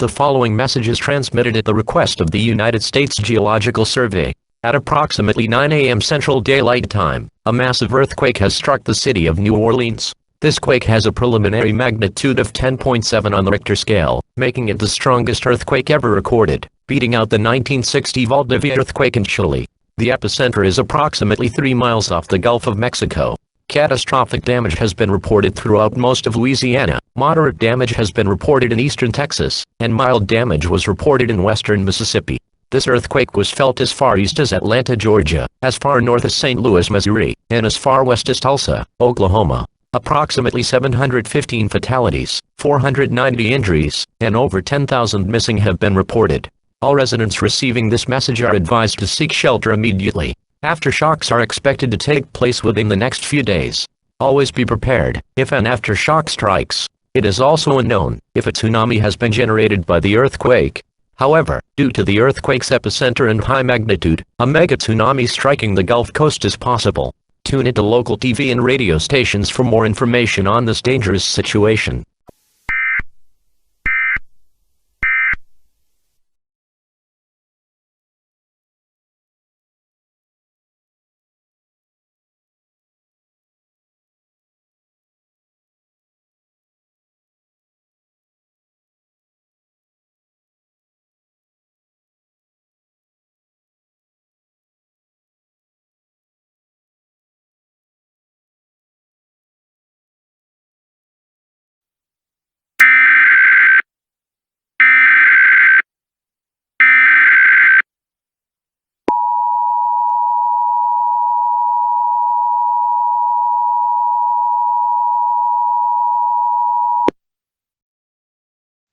The following message is transmitted at the request of the United States Geological Survey. At approximately 9 a.m. Central Daylight Time, a massive earthquake has struck the city of New Orleans. This quake has a preliminary magnitude of 10.7 on the Richter scale, making it the strongest earthquake ever recorded, beating out the 1960 Valdivia earthquake in Chile. The epicenter is approximately 3 miles off the Gulf of Mexico. Catastrophic damage has been reported throughout most of Louisiana, moderate damage has been reported in eastern Texas, and mild damage was reported in western Mississippi. This earthquake was felt as far east as Atlanta, Georgia, as far north as St. Louis, Missouri, and as far west as Tulsa, Oklahoma. Approximately 715 fatalities, 490 injuries, and over 10,000 missing have been reported. All residents receiving this message are advised to seek shelter immediately. Aftershocks are expected to take place within the next few days. Always be prepared if an aftershock strikes. It is also unknown if a tsunami has been generated by the earthquake. However, due to the earthquake's epicenter and high magnitude, a mega tsunami striking the Gulf Coast is possible. Tune into local TV and radio stations for more information on this dangerous situation.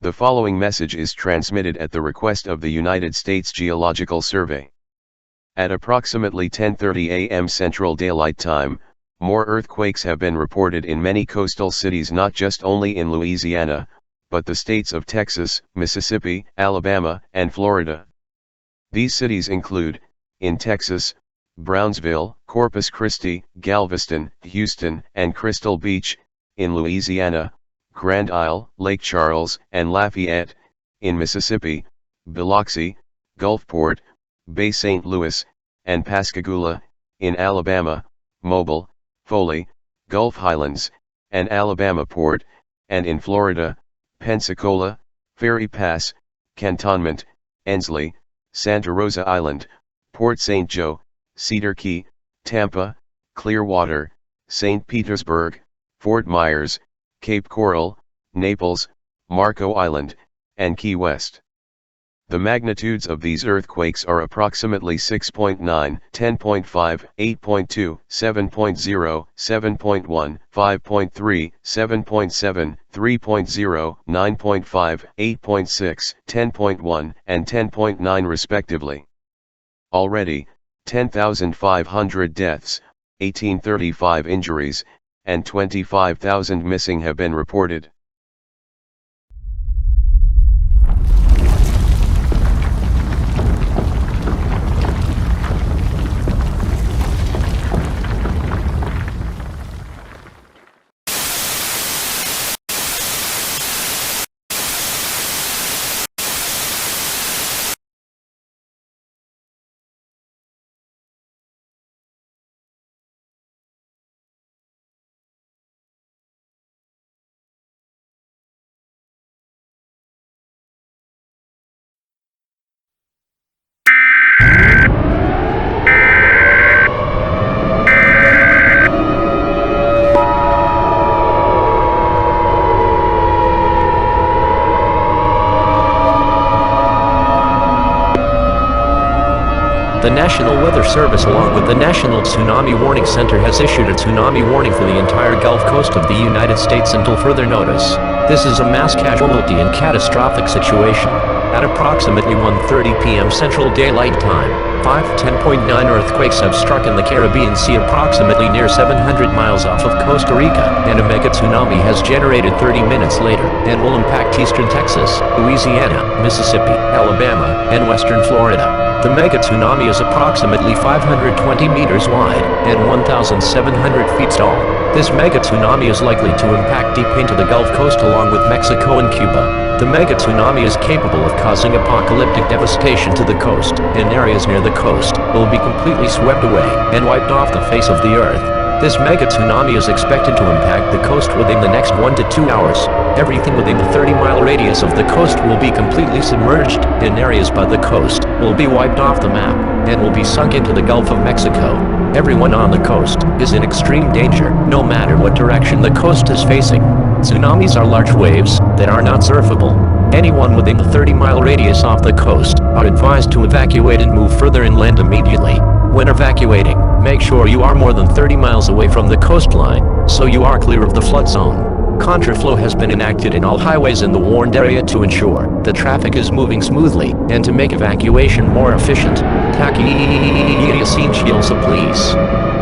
The following message is transmitted at the request of the United States Geological Survey. At approximately 10:30 a.m. Central Daylight Time, more earthquakes have been reported in many coastal cities, not just only in Louisiana, but the states of Texas, Mississippi, Alabama, and Florida. These cities include, in Texas, Brownsville, Corpus Christi, Galveston, Houston, and Crystal Beach; in Louisiana, Grand Isle, Lake Charles, and Lafayette; in Mississippi, Biloxi, Gulfport, Bay St. Louis, and Pascagoula; in Alabama, Mobile, Foley, Gulf Highlands, and Alabama Port; and in Florida, Pensacola, Ferry Pass, Cantonment, Ensley, Santa Rosa Island, Port St. Joe, Cedar Key, Tampa, Clearwater, St. Petersburg, Fort Myers, Cape Coral, Naples, Marco Island, and Key West. The magnitudes of these earthquakes are approximately 6.9, 10.5, 8.2, 7.0, 7.1, 5.3, 7.7, 3.0, 9.5, 8.6, 10.1, and 10.9 respectively. Already, 10,500 deaths, 1835 injuries, and 25,000 missing have been reported. The National Weather Service, along with the National Tsunami Warning Center, has issued a tsunami warning for the entire Gulf Coast of the United States until further notice. This is a mass casualty and catastrophic situation. At approximately 1:30 p.m. Central Daylight Time, 5.10.9 earthquakes have struck in the Caribbean Sea approximately near 700 miles off of Costa Rica, and a mega tsunami has generated 30 minutes later, and will impact eastern Texas, Louisiana, Mississippi, Alabama, and western Florida. The mega tsunami is approximately 520 meters wide and 1,700 feet tall. This mega tsunami is likely to impact deep into the Gulf Coast along with Mexico and Cuba. The mega tsunami is capable of causing apocalyptic devastation to the coast, and areas near the coast will be completely swept away and wiped off the face of the earth. This mega tsunami is expected to impact the coast within the next 1 to 2 hours. Everything within the 30-mile radius of the coast will be completely submerged, and areas by the coast will be wiped off the map and will be sunk into the Gulf of Mexico. Everyone on the coast is in extreme danger, no matter what direction the coast is facing. Tsunamis are large waves that are not surfable. Anyone within the 30-mile radius off the coast are advised to evacuate and move further inland immediately. When evacuating, make sure you are more than 30 miles away from the coastline, so you are clear of the flood zone. Contraflow has been enacted in all highways in the warned area to ensure the traffic is moving smoothly and to make evacuation more efficient. Please.